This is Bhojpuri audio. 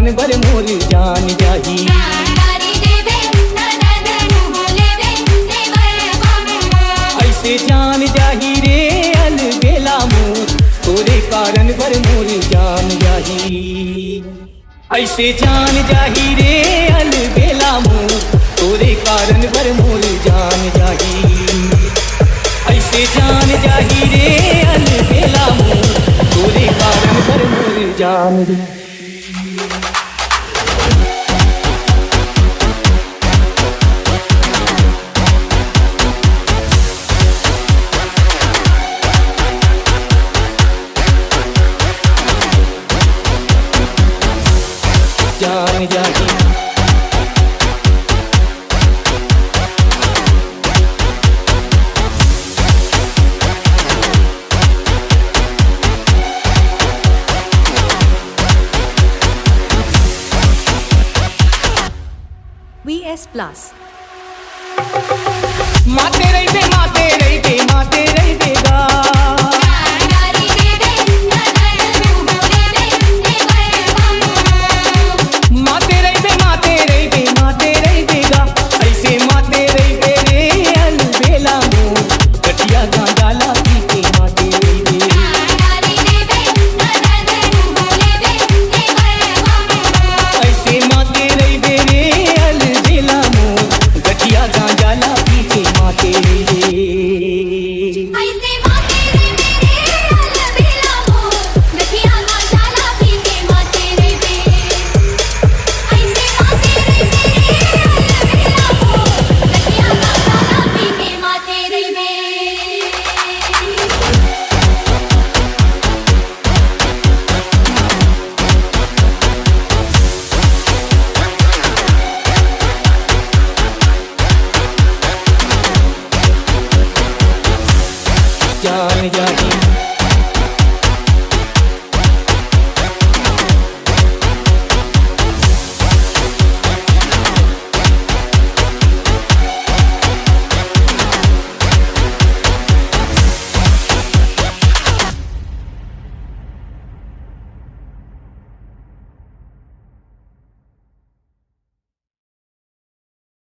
कारण बर मोर जान जाही। ऐसे जान जाही रे अलबेला मोर, तोरे कारण बर मोर जान जाही। ऐसे जान जाही रे अलबेला मोर, तोरे कारण बर मोर जान जाही। ऐसे जान जाही रे अलबेला मोर, तोरे कारण बर मोर जान जाही। जान जाही VS Plus माते रही दे माते रही दे माते रही देगा।